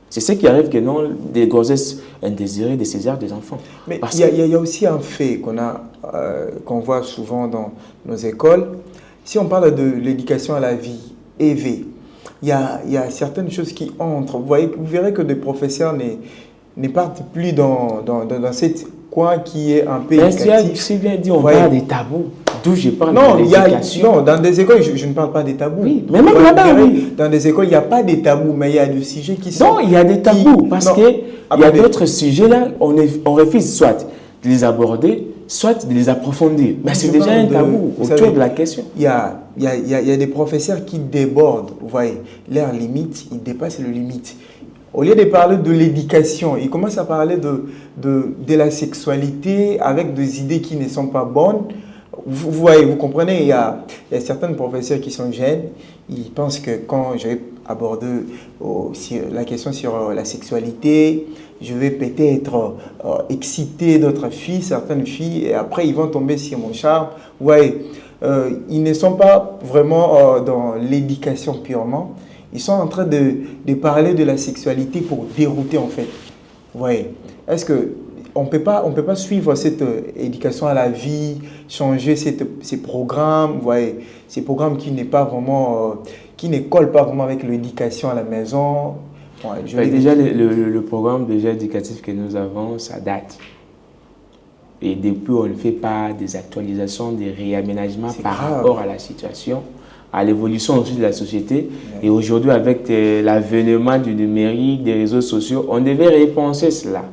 c'est ce qui arrive que non, des grossesses indésirées, des césars des enfants. Mais il y a aussi un fait qu'on voit souvent dans nos écoles. Si on parle de l'éducation à la vie, EV, il y a certaines choses qui entrent. Vous verrez que des professeurs ne partent plus dans cette coin qui est un peu éducatif. Si bien dit, on parle des tabous. D'où je parle de l'éducation. Non, dans des écoles, je ne parle pas des tabous. Oui, mais même là-bas, oui. Dans des écoles, il n'y a pas des tabous, mais il y a des sujets qui sont... Non, il y a des tabous, parce qu'il y a d'autres sujets là, on refuse soit de les aborder, soit de les approfondir. Mais c'est déjà un tabou autour de la question. Il y a des professeurs qui débordent, vous voyez, leurs limites, ils dépassent les limites. Au lieu de parler de l'éducation, ils commencent à parler de la sexualité avec des idées qui ne sont pas bonnes. Vous voyez, vous comprenez, il y a certains professeurs qui sont jeunes, ils pensent que quand je vais aborder la question sur la sexualité, je vais peut-être exciter d'autres filles, certaines filles, et après ils vont tomber sur mon charme. Vous voyez, ils ne sont pas vraiment dans l'éducation purement. Ils sont en train de parler de la sexualité pour dérouter en fait. Vous voyez, est-ce que on peut pas suivre cette éducation à la vie, changer ces programmes, vous voyez, ces programmes qui n'est pas vraiment, qui ne collent pas vraiment avec l'éducation à la maison. Ouais, déjà le programme déjà éducatif que nous avons, ça date. Et depuis, on ne fait pas des actualisations, des réaménagements par rapport à la situation, à l'évolution aussi de la société. Ouais. Et aujourd'hui, avec l'avènement du numérique, des réseaux sociaux, on devait repenser cela.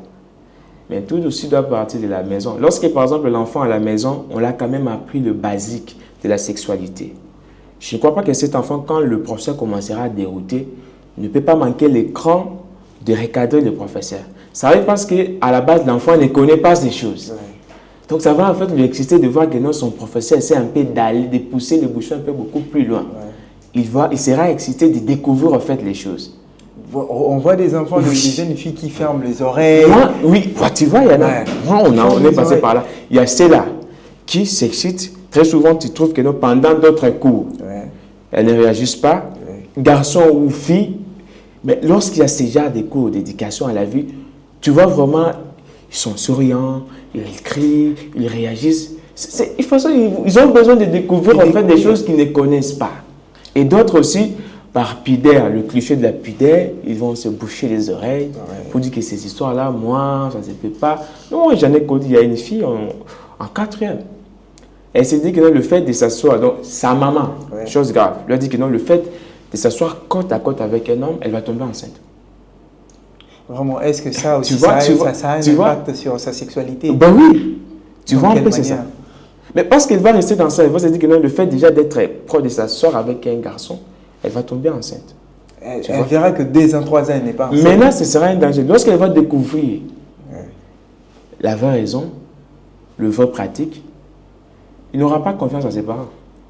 Mais tout aussi doit partir de la maison. Lorsque, par exemple, l'enfant à la maison, on l'a quand même appris le basique de la sexualité. Je ne crois pas que cet enfant, quand le professeur commencera à dérouter, ne peut pas manquer l'écran de recadrer le professeur. Ça arrive parce qu'à la base, l'enfant ne connaît pas ces choses. Ouais. Donc, ça va en fait lui exciter de voir que non, son professeur essaie un peu d'aller, de pousser le bouchon un peu beaucoup plus loin. Ouais. Il sera excité de découvrir en fait les choses. On voit des enfants, des jeunes filles qui ferment les oreilles. Oui, tu vois, il y en a. Moi, on est passé par là. Il y a ceux-là qui s'excitent. Très souvent, tu trouves que pendant d'autres cours, elles ne réagissent pas, garçons ou filles. Mais lorsqu'il y a ce genre de cours d'éducation à la vie, tu vois vraiment, ils sont souriants, ils crient, ils réagissent. Ils ont besoin de découvrir en fait des choses qu'ils ne connaissent pas. Et d'autres aussi, par pudeur, le cliché de la pudeur, ils vont se boucher les oreilles pour dire que ces histoires-là, moi, ça ne se fait pas. Non, j'en ai connu, il y a une fille en 4e. Elle s'est dit que non, le fait de s'asseoir, donc sa maman, chose grave, lui a dit que non, le fait de s'asseoir côte à côte avec un homme, elle va tomber enceinte. Vraiment, est-ce que ça aussi, ça a un impact sur sa sexualité? Ben oui, tu vois un peu, c'est ça. Mais parce qu'elle va rester dans ça, elle va se dire que non, le fait déjà d'être proche de s'asseoir avec un garçon, elle va tomber enceinte. Elle verra que 2 ans, 3 ans, elle n'est pas enceinte. Maintenant, ce sera un danger. Lorsqu'elle va découvrir la vraie raison, le vrai pratique, il n'aura pas confiance à ses parents.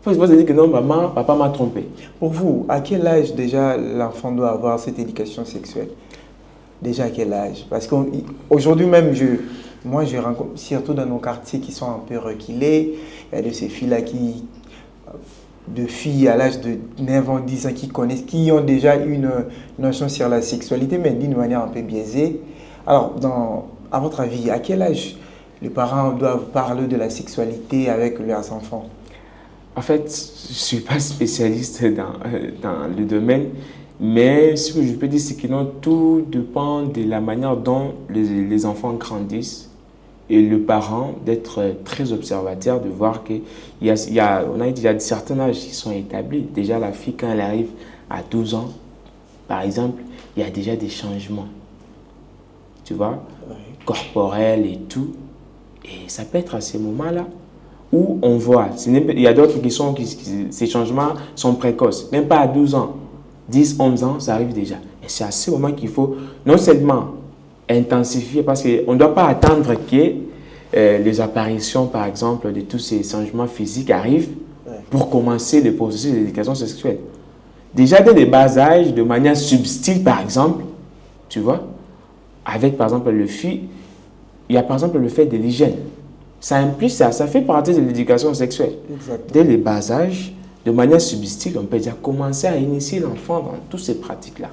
Il va se dire que non, maman, papa m'a trompé. Pour vous, à quel âge déjà l'enfant doit avoir cette éducation sexuelle? Déjà à quel âge? Parce qu'aujourd'hui même, moi je rencontre, surtout dans nos quartiers qui sont un peu reculés, il y a de ces filles-là de filles à l'âge de 9 ans, 10 ans qui ont déjà une notion sur la sexualité, mais d'une manière un peu biaisée. Alors, à votre avis, à quel âge les parents doivent parler de la sexualité avec leurs enfants? En fait, je ne suis pas spécialiste dans le domaine, mais ce que je peux dire, c'est que tout dépend de la manière dont les enfants grandissent. Et le parent d'être très observateur, de voir qu'il y a certains âges qui sont établis. Déjà, la fille, quand elle arrive à 12 ans, par exemple, il y a déjà des changements, tu vois, corporels et tout. Et ça peut être à ces moments-là où on voit, il y a d'autres ces changements sont précoces, même pas à 12 ans, 10, 11 ans, ça arrive déjà. Et c'est à ce moment qu'il faut non seulement intensifier, parce qu'on ne doit pas attendre que les apparitions, par exemple, de tous ces changements physiques arrivent pour commencer le processus d'éducation sexuelle. Déjà dès les bas âges, de manière subtile, par exemple, tu vois, avec, par exemple, le fil, il y a, par exemple, le fait de l'hygiène. Ça implique ça fait partie de l'éducation sexuelle. Exactement. Dès les bas âges, de manière subtile, on peut déjà commencer à initier l'enfant dans toutes ces pratiques-là.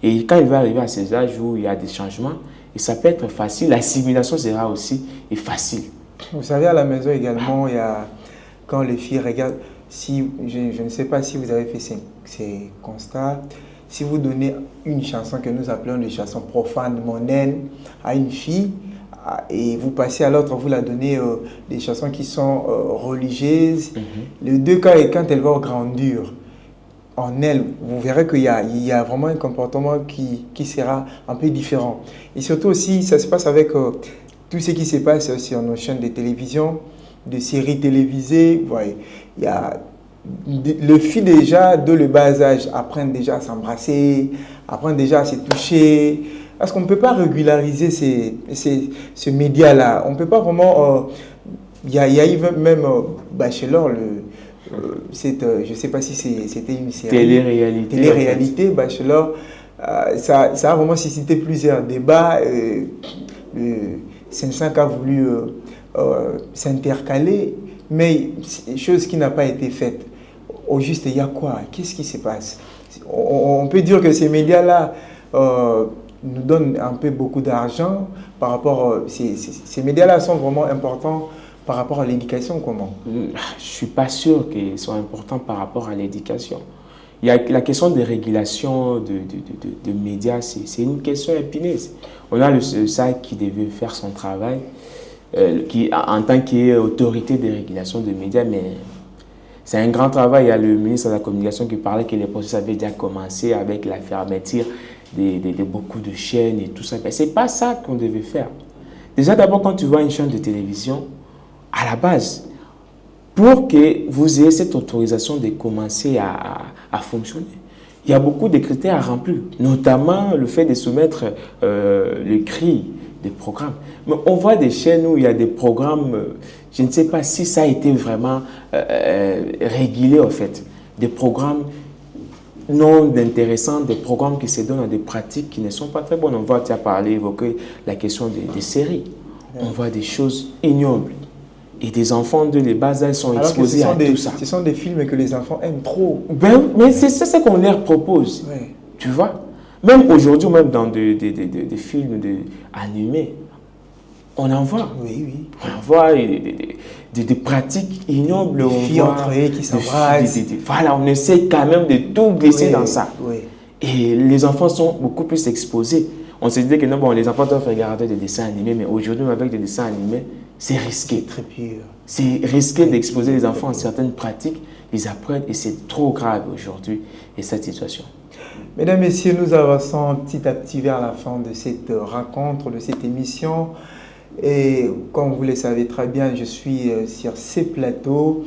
Et quand il va arriver à ces âges où il y a des changements, et ça peut être facile, l'assimilation sera aussi facile. Vous savez, à la maison également, il y a, quand les filles regardent, si, je ne sais pas si vous avez fait ces constats, si vous donnez une chanson que nous appelons une chanson profane, mondaine, à une fille, et vous passez à l'autre, vous la donnez des chansons qui sont religieuses, les deux cas, et quand elle va grandir en elle, vous verrez qu'il y a vraiment un comportement qui sera un peu différent. Et surtout aussi, ça se passe avec tout ce qui se passe sur nos chaînes de télévision, de séries télévisées. Ouais, il y a le filles déjà, de le bas âge, apprennent déjà à s'embrasser, apprennent déjà à se toucher. Parce qu'on ne peut pas régulariser ce média-là. On ne peut pas vraiment... Il y a eu même Bachelor, je ne sais pas si c'était une série. Télé-réalité, Bachelor. Ça a vraiment suscité plusieurs débats. Sensak a voulu s'intercaler, mais chose qui n'a pas été faite. Au juste, il y a quoi? Qu'est-ce qui se passe? On peut dire que ces médias-là nous donnent un peu beaucoup d'argent par rapport... ces médias-là sont vraiment importants par rapport à l'éducation, comment? Je ne suis pas sûr qu'ils soient importants par rapport à l'éducation. Il y a la question de régulation de médias, c'est une question épineuse. On a le SAC qui devait faire son travail en tant qu'autorité de régulation de médias, mais c'est un grand travail. Il y a le ministre de la Communication qui parlait que les processus avaient déjà commencé avec la fermeture de beaucoup de chaînes et tout ça. Mais ce n'est pas ça qu'on devait faire. Déjà, d'abord, quand tu vois une chaîne de télévision, à la base, pour que vous ayez cette autorisation de commencer à fonctionner, il y a beaucoup de critères à remplir, notamment le fait de soumettre le CRI des programmes. Mais on voit des chaînes où il y a des programmes, je ne sais pas si ça a été vraiment régulé en fait, des programmes non intéressants, des programmes qui se donnent à des pratiques qui ne sont pas très bonnes. On voit, tu as parlé, évoqué la question des séries. On voit des choses ignobles. Et des enfants de les bas âges sont exposés à tout ça. Ce sont des films que les enfants aiment trop. Mais c'est ça qu'on leur propose. Ouais. Tu vois? Même aujourd'hui, même dans des films animés, on en voit. Oui, oui. On en voit des pratiques ignobles. Des filles entre eux qui s'embrassent. Voilà, on essaie quand même de tout glisser dans ça. Oui. Et les enfants sont beaucoup plus exposés. On se disait que non, bon, les enfants doivent regarder des dessins animés, mais aujourd'hui, avec des dessins animés, c'est risqué. Très pur. C'est risqué d'exposer les enfants à certaines pratiques. Ils apprennent et c'est trop grave aujourd'hui, et cette situation. Mesdames, Messieurs, nous avançons petit à petit vers la fin de cette rencontre, de cette émission. Et comme vous le savez très bien, je suis sur ces plateaux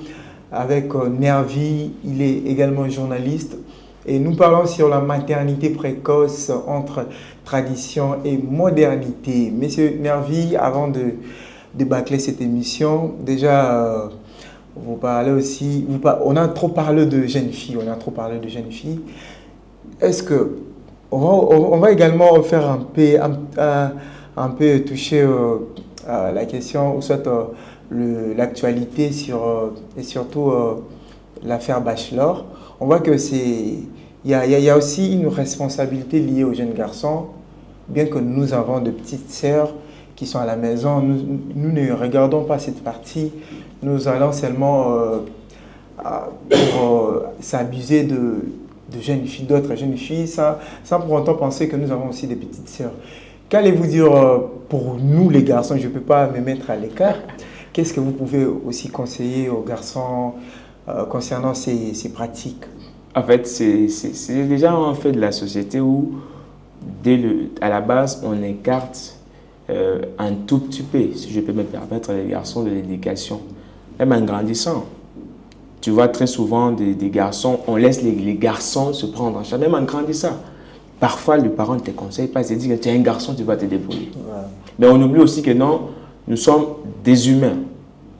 avec Nervi. Il est également journaliste. Et nous parlons sur la maternité précoce entre tradition et modernité. Monsieur Nervi, avant de bâcler cette émission, déjà, vous parlez aussi, on a trop parlé de jeunes filles, Est-ce que, on va également faire un peu toucher la question, ou soit l'actualité et surtout l'affaire Bachelor. On voit que il y a aussi une responsabilité liée aux jeunes garçons, bien que nous avons de petites sœurs qui sont à la maison, nous ne regardons pas cette partie, nous allons seulement pour s'abuser de jeunes filles, d'autres jeunes filles, sans pour autant penser que nous avons aussi des petites sœurs. Qu'allez-vous dire pour nous les garçons? Je ne peux pas me mettre à l'écart. Qu'est-ce que vous pouvez aussi conseiller aux garçons concernant ces pratiques? En fait, c'est déjà un fait de la société où, à la base, on écarte un tout petit peu, si je peux me permettre, les garçons de l'éducation. même en grandissant. Tu vois très souvent des garçons, on laisse les garçons se prendre en charge, même en grandissant. Parfois, le parent ne te conseille pas, il te dit que tu es un garçon, tu vas te débrouiller. Ouais. Mais on oublie aussi que non, nous sommes des humains.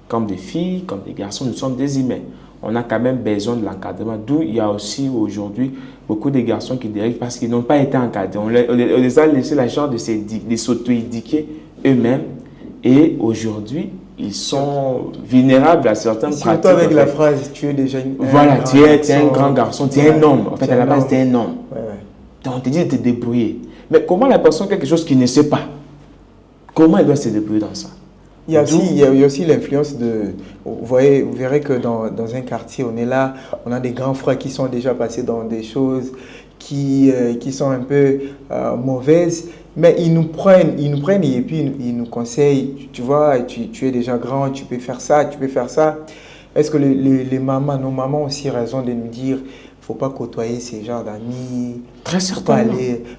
Comme des filles, comme des garçons, nous sommes des humains. On a quand même besoin de l'encadrement. D'où il y a aussi aujourd'hui beaucoup de garçons qui dérivent parce qu'ils n'ont pas été encadrés. On les a laissé la chance de s'auto-éduquer eux-mêmes. Et aujourd'hui, ils sont vulnérables à certaines pratiques. Surtout avec la phrase, tu es déjà voilà, tu es un grand garçon, tu es un homme. En fait, à la base, tu es un homme. Ouais. Donc, on te dit de te débrouiller. Mais comment la personne, quelque chose qu'il ne sait pas, comment elle doit se débrouiller dans ça? Il y a aussi l'influence de... vous verrez que dans un quartier, on est là, on a des grands frères qui sont déjà passés dans des choses qui sont un peu mauvaises, mais ils nous prennent et puis ils nous conseillent, tu vois, tu es déjà grand, tu peux faire ça, tu peux faire ça. Est-ce que nos mamans ont aussi raison de nous dire, faut pas côtoyer ces genres d'amis? Très certainement.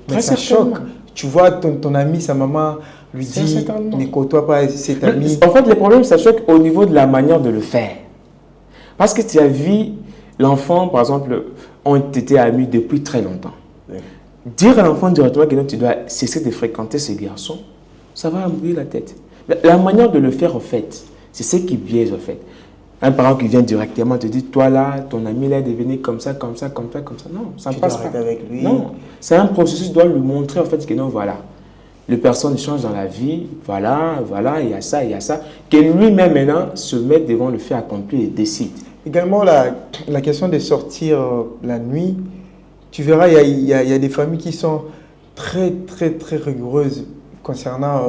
Mais ça choque. Tu vois, ton ami, sa maman lui dit, ne côtoie pas cet ami. En fait, le problème, ça choque au niveau de la manière de le faire. Parce que tu as vu, l'enfant, par exemple, ont été amis depuis très longtemps. Oui. Dire à l'enfant directement que tu dois cesser de fréquenter ce garçon, ça va embrouiller la tête. La manière de le faire, en fait, c'est ce qui biaise, en fait. Un parent qui vient directement te dit, toi là, ton ami là est devenu comme ça, comme ça, comme ça, comme ça. Non, ça ne passe pas. Avec lui. Non, c'est un processus, tu dois lui montrer en fait que non, voilà. Les personnes changent dans la vie, voilà, il y a ça, il y a ça. Que lui-même maintenant se mette devant le fait accompli et décide. Également, la question de sortir la nuit, tu verras, il y a des familles qui sont très, très, très rigoureuses concernant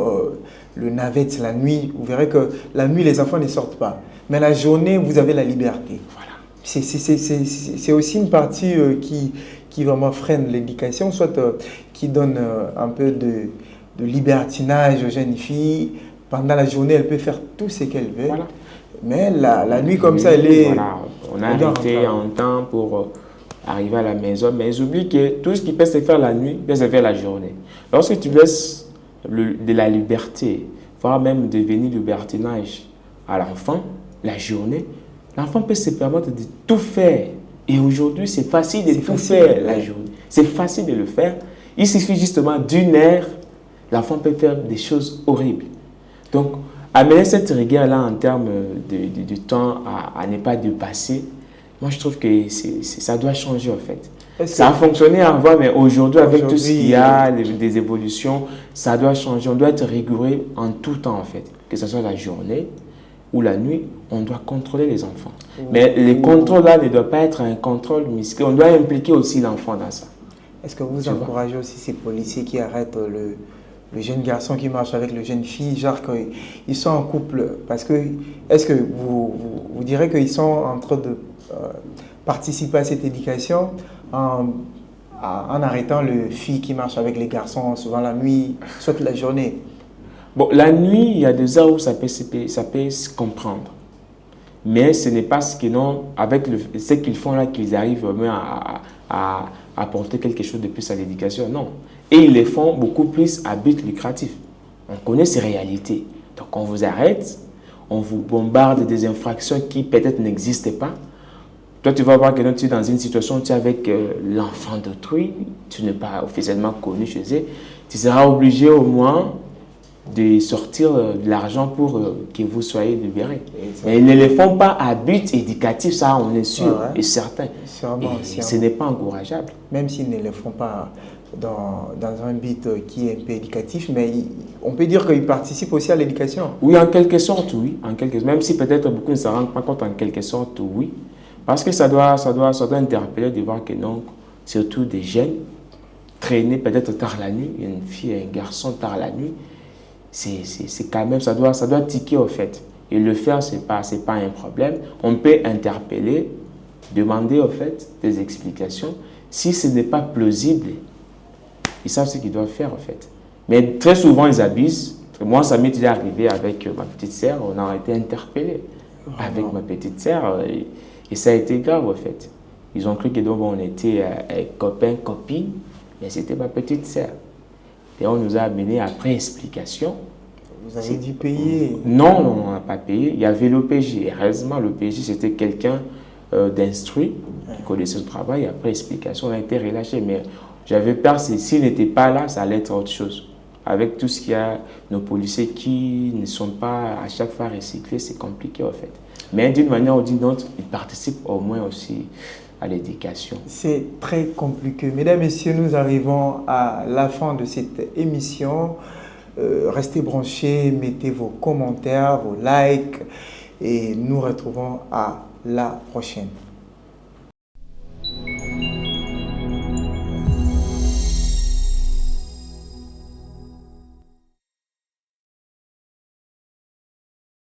le navette, la nuit. Vous verrez que la nuit, les enfants ne sortent pas. Mais la journée, vous avez la liberté. Voilà. C'est aussi une partie qui vraiment freine l'éducation, soit qui donne un peu de libertinage aux jeunes filles. Pendant la journée, elle peut faire tout ce qu'elle veut. Voilà. Mais la nuit, comme ça, elle est... Voilà. On a arrêté en temps pour arriver à la maison. Mais j'oublie que tout ce qui peut se faire la nuit, peut se faire la journée. Lorsque tu laisses de la liberté, voire même devenir libertinage à l'enfant, la journée, l'enfant peut se permettre de tout faire. Et aujourd'hui, c'est facile de tout faire la journée. C'est facile de le faire. Il suffit justement d'une heure, l'enfant peut faire des choses horribles. Donc, amener cette rigueur-là en termes de temps à ne pas dépasser, moi je trouve que ça doit changer en fait. Ça a fonctionné avant, mais aujourd'hui, avec tout ce qu'il y a, des évolutions, ça doit changer. On doit être rigoureux en tout temps en fait. Que ce soit la journée ou la nuit, on doit contrôler les enfants. Mais le contrôle-là ne doit pas être un contrôle musclé. On doit impliquer aussi l'enfant dans ça. Est-ce que vous encouragez aussi ces policiers qui arrêtent le jeune garçon qui marche avec le jeune fille, genre qu'ils sont en couple? Parce que, est-ce que vous direz qu'ils sont en train de participer à cette éducation en arrêtant le fille qui marche avec les garçons, souvent la nuit, soit la journée? Bon, la nuit, il y a des heures où ça peut se comprendre. Mais ce n'est pas ce qu'ils ont, avec ce qu'ils font là, qu'ils arrivent vraiment à apporter quelque chose de plus à l'éducation. Non. Et ils les font beaucoup plus à but lucratif. On connaît ces réalités. Donc on vous arrête, on vous bombarde des infractions qui peut-être n'existent pas. Toi, tu vas voir que tu es dans une situation où tu es avec l'enfant d'autrui, tu n'es pas officiellement connu chez eux, tu seras obligé au moins de sortir de l'argent pour que vous soyez libérés. Mais ils ne le font pas à but éducatif, ça on est sûr et certain. Et ce n'est pas encourageable. Même s'ils ne le font pas dans un but qui est un peu éducatif, mais on peut dire qu'ils participent aussi à l'éducation. Oui, en quelque sorte, oui. Même si peut-être beaucoup ne se rendent pas compte, en quelque sorte, oui. Parce que ça doit interpeller de voir que non, surtout des jeunes, traîner peut-être tard la nuit, une fille et un garçon tard la nuit, c'est quand même, ça doit tiquer au fait. Et le faire, c'est pas un problème. On peut interpeller, demander au fait des explications. Si ce n'est pas plausible, ils savent ce qu'ils doivent faire en fait. Mais très souvent, ils abusent. Moi, ça m'est déjà arrivé avec ma petite sœur, on a été interpellés avec ma petite sœur et ça a été grave en fait. Ils ont cru que donc, on était copains, copines, mais c'était ma petite sœur. Et on nous a amené après explication Vous avez dû payer? Non, non, on n'a pas payé. Il y avait l'OPJ. Heureusement, l'OPJ, c'était quelqu'un d'instruit, qui connaissait le travail. Après explication, on a été relâché. Mais j'avais peur, s'il n'était pas là, ça allait être autre chose. Avec tout ce qu'il y a, nos policiers qui ne sont pas à chaque fois recyclés, c'est compliqué en fait. Mais d'une manière ou d'une autre, ils participent au moins aussi à l'éducation. C'est très compliqué. Mesdames, Messieurs, nous arrivons à la fin de cette émission. Restez branchés, mettez vos commentaires, vos likes et nous retrouvons à la prochaine.